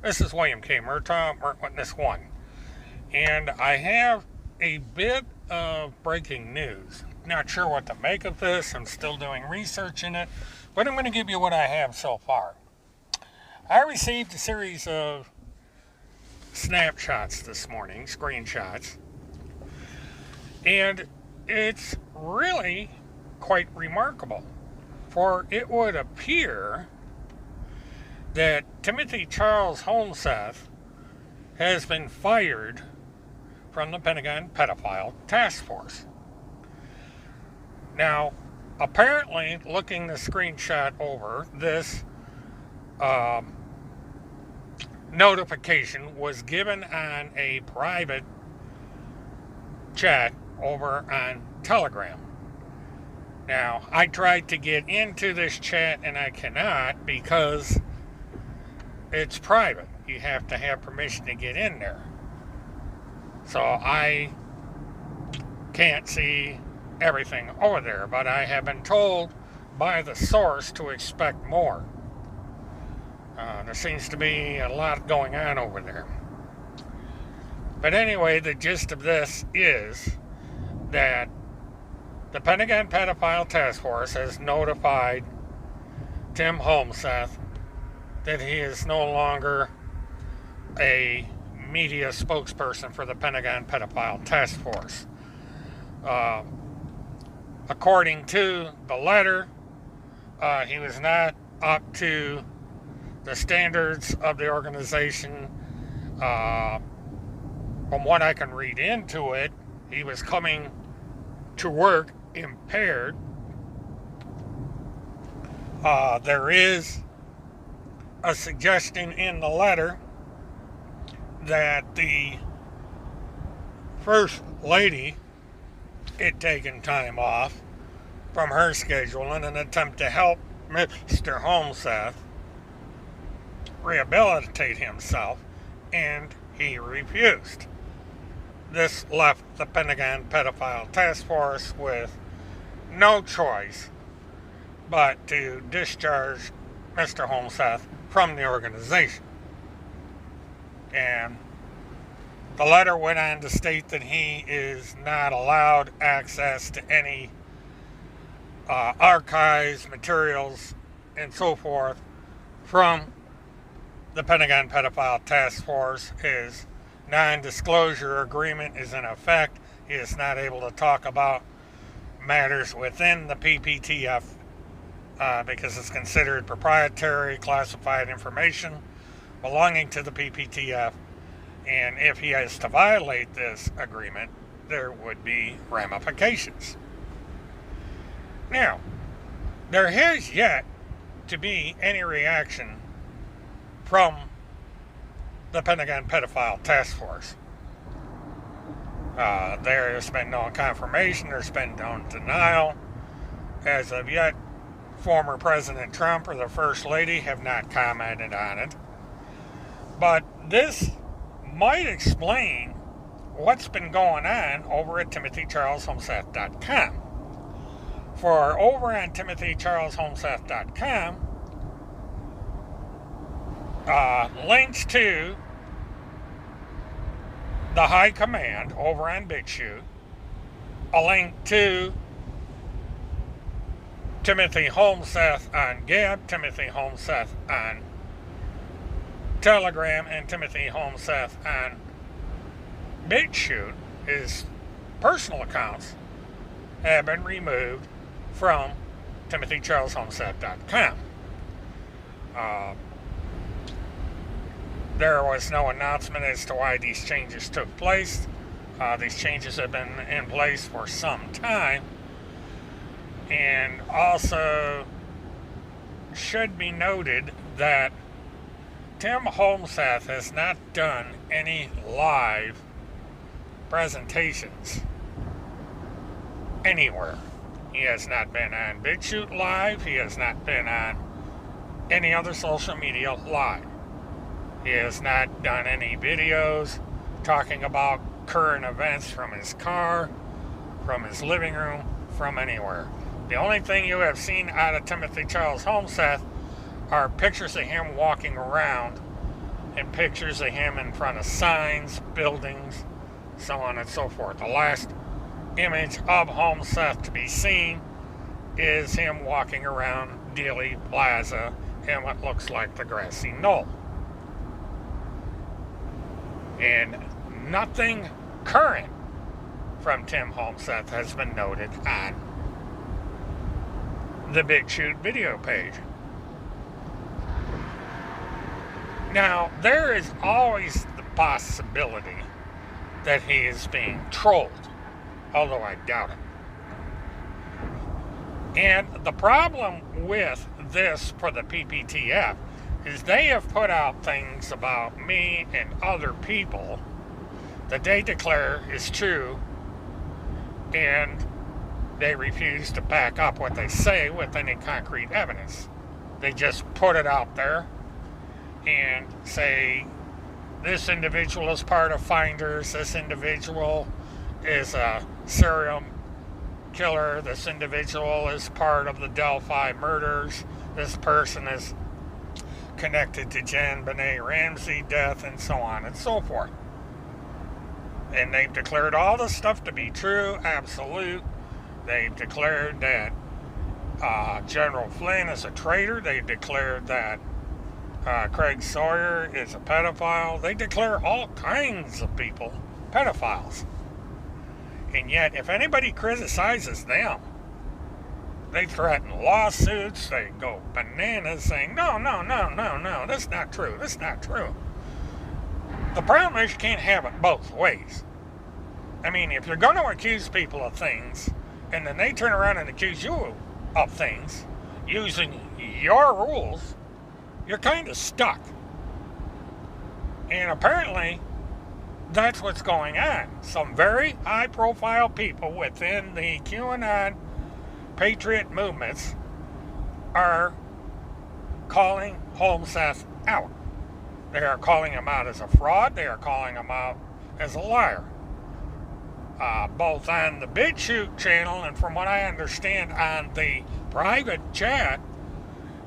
This is William K. Murtaugh, Witness 1. And I have a bit of breaking news. Not sure what to make of this. I'm still doing research in it. But I'm going to give you what I have so far. I received a series of snapshots this morning, screenshots. And it's really quite remarkable. For it would appear that Timothy Charles Holmeseth has been fired from the Pentagon Pedophile Task Force. Now, apparently, looking the screenshot over, this notification was given on a private chat over on Telegram. Now, I tried to get into this chat and I cannot because it's private. You have to have permission to get in there. So I can't see everything over there, but I have been told by the source to expect more. There seems to be a lot going on over there. But anyway, the gist of this is that the Pentagon Pedophile Task Force has notified Tim Holmeseth that he is no longer a media spokesperson for the Pentagon Pedophile Task Force. According to the letter, he was not up to the standards of the organization. From what I can read into it, he was coming to work impaired. There is a suggestion in the letter that the First Lady had taken time off from her schedule in an attempt to help Mr. Holmeseth rehabilitate himself, and he refused. This left the Pentagon Pedophile Task Force with no choice but to discharge Mr. Holmeseth from the organization. And the letter went on to state that he is not allowed access to any archives, materials, and so forth from the Pentagon Pedophile Task Force. His non-disclosure agreement is in effect. He is not able to talk about matters within the PPTF because it's considered proprietary classified information belonging to the PPTF, and if he has to violate this agreement, there would be ramifications. Now, there has yet to be any reaction from the Pentagon Pedophile Task Force. There has been no confirmation, there's been no denial. As of yet, former President Trump or the First Lady have not commented on it. But this might explain what's been going on over at timothycharleshomeseth.com. For over on timothycharleshomeseth.com, links to the High Command over on BitChute, a link to Timothy Holmeseth on Gab, Timothy Holmeseth on Telegram, and Timothy Holmeseth on BitChute. His personal accounts have been removed from timothycharleshomeseth.com. There was no announcement as to why these changes took place. These changes have been in place for some time. And also should be noted that Tim Holmeseth has not done any live presentations anywhere. He has not been on BitChute Live. He has not been on any other social media live. He has not done any videos talking about current events from his car, from his living room, from anywhere. The only thing you have seen out of Timothy Charles Holmeseth are pictures of him walking around and pictures of him in front of signs, buildings, so on and so forth. The last image of Holmeseth to be seen is him walking around Dealey Plaza in what looks like the grassy knoll. And nothing current from Tim Holmeseth has been noted on the Big Shoot video page. Now, there is always the possibility that he is being trolled, although I doubt it. And the problem with this for the PPTF is they have put out things about me and other people that they declare is true, and they refuse to back up what they say with any concrete evidence. They just put it out there and say, this individual is part of Finders, this individual is a serial killer, this individual is part of the Delphi murders, this person is connected to Jen Benet Ramsey death, and so on and so forth. And they've declared all this stuff to be true, absolute. They've declared that General Flynn is a traitor. They've declared that Craig Sawyer is a pedophile. They declare all kinds of people pedophiles. And yet, if anybody criticizes them, they threaten lawsuits. They go bananas saying, no, that's not true. That's not true. The problem is you can't have it both ways. I mean, if you're going to accuse people of things, and then they turn around and accuse you of things using your rules, you're kind of stuck. And apparently, that's what's going on. Some very high-profile people within the QAnon patriot movements are calling Holmeseth out. They are calling him out as a fraud. They are calling him out as a liar. Both on the Big Shoot channel and from what I understand on the private chat,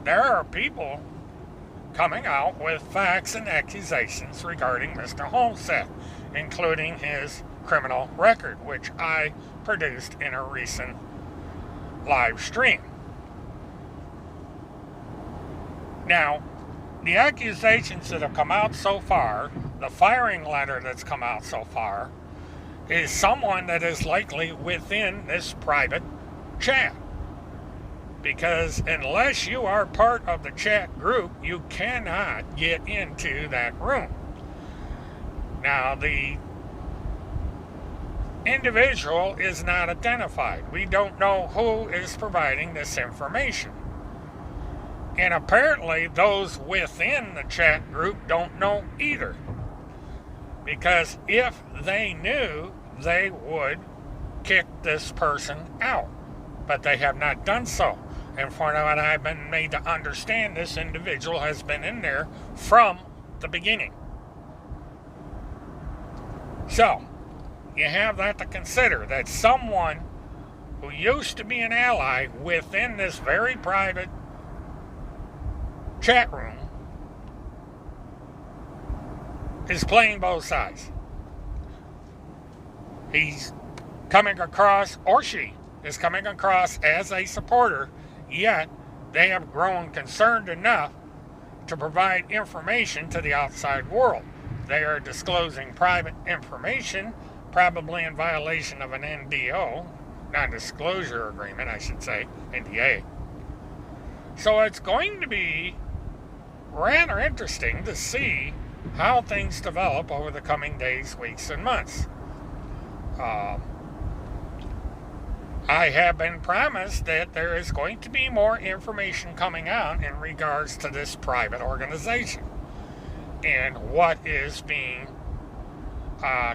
there are people coming out with facts and accusations regarding Mr. Holmeseth, including his criminal record, which I produced in a recent live stream. Now, the accusations that have come out so far, the firing letter that's come out so far, is someone that is likely within this private chat. Because unless you are part of the chat group, you cannot get into that room. Now, the individual is not identified. We don't know who is providing this information. And apparently those within the chat group don't know either. Because if they knew, they would kick this person out. But they have not done so. And from what I've been made to understand, this individual has been in there from the beginning. So, you have that to consider, that someone who used to be an ally within this very private chat room is playing both sides. He's coming across, or she is coming across as a supporter, yet they have grown concerned enough to provide information to the outside world. They are disclosing private information, probably in violation of an NDO, non-disclosure agreement, I should say, NDA. So it's going to be rather interesting to see how things develop over the coming days, weeks, and months. I have been promised that there is going to be more information coming out in regards to this private organization and what is being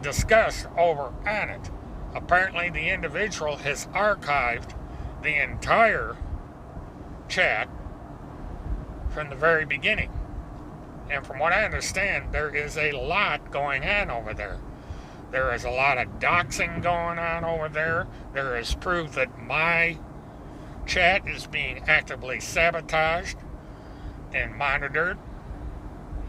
discussed over on it. Apparently the individual has archived the entire chat from the very beginning. And from what I understand, there is a lot going on over there. There is a lot of doxing going on over there. There is proof that my chat is being actively sabotaged and monitored.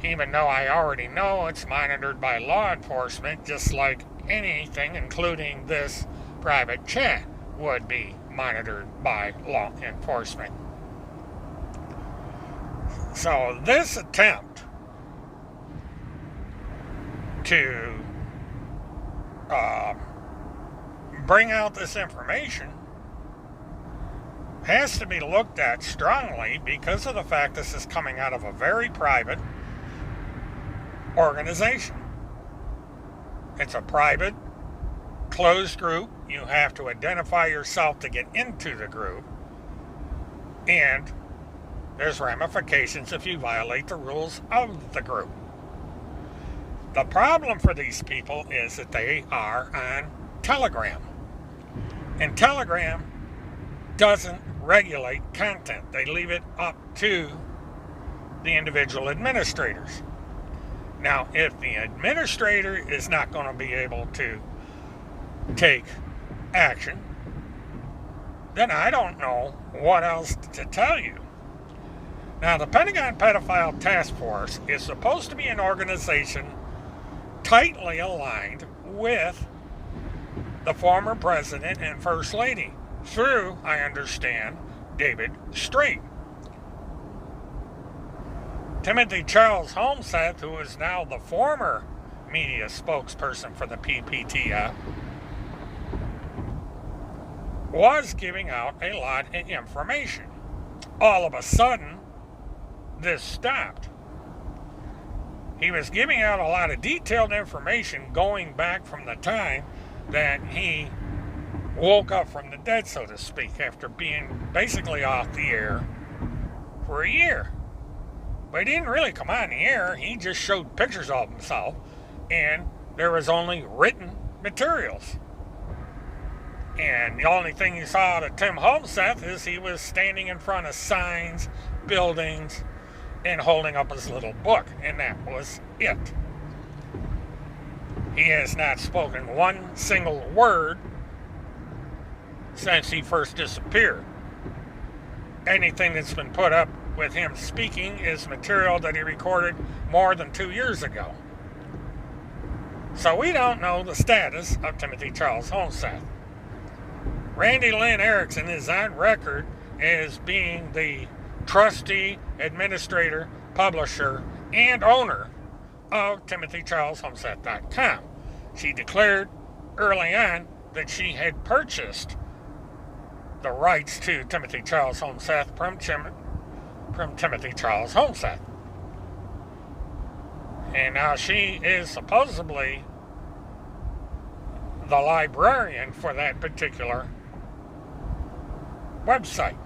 even though I already know it's monitored by law enforcement, just like anything, including this private chat, would be monitored by law enforcement. So this attempt to bring out this information has to be looked at strongly because of the fact this is coming out of a very private organization. It's a private, closed group. You have to identify yourself to get into the group, and there's ramifications if you violate the rules of the group. The problem for these people is that they are on Telegram, and Telegram doesn't regulate content. They leave it up to the individual administrators. Now, if the administrator is not going to be able to take action, then I don't know what else to tell you. Now, the Pentagon Pedophile Task Force is supposed to be an organization tightly aligned with the former president and first lady through, I understand, David Strait. Timothy Charles Holmeseth, who is now the former media spokesperson for the PPTF, was giving out a lot of information. All of a sudden, this stopped. He was giving out a lot of detailed information going back from the time that he woke up from the dead, so to speak, after being basically off the air for a year. But he didn't really come on the air. He just showed pictures of himself, and there was only written materials. And the only thing you saw out of Tim Holmeseth is he was standing in front of signs, buildings, and holding up his little book, and that was it. He has not spoken one single word since he first disappeared. Anything that's been put up with him speaking is material that he recorded more than 2 years ago. So we don't know the status of Timothy Charles Holmeseth. Randy Lynn Erickson is on record as being the trustee, administrator, publisher, and owner of TimothyCharlesHolmeseth.com. She declared early on that she had purchased the rights to Timothy Charles Holmeseth from Timothy Charles Holmeseth. And now she is supposedly the librarian for that particular website.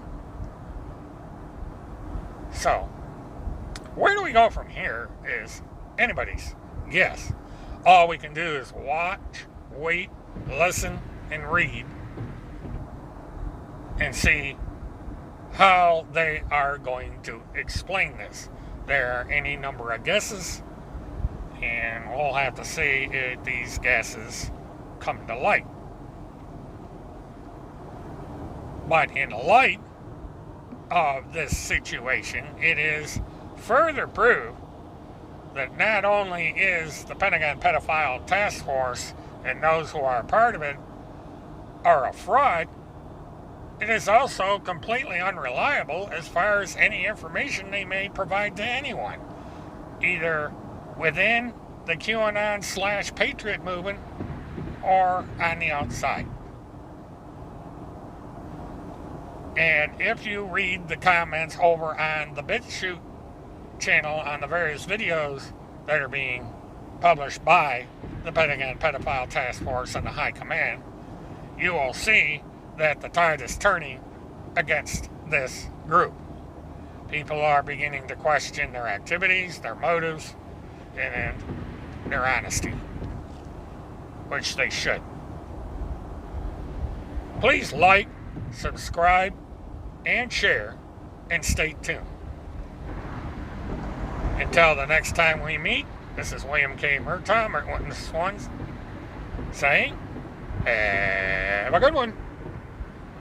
So, where do we go from here is anybody's guess. All we can do is watch, wait, listen, and read and see how they are going to explain this. There are any number of guesses, and we'll have to see if these guesses come to light. But in light of this situation, it is further proof that not only is the Pentagon Pedophile Task Force and those who are a part of it are a fraud, it is also completely unreliable as far as any information they may provide to anyone, either within the QAnon/Patriot movement or on the outside. And if you read the comments over on the BitChute channel on the various videos that are being published by the Pentagon Pedophile Task Force and the High Command, you will see that the tide is turning against this group. People are beginning to question their activities, their motives, and their honesty, which they should. Please like, subscribe, and share, and stay tuned. Until the next time we meet, this is William K. Murtaugh, Witness Ones, saying, have a good one.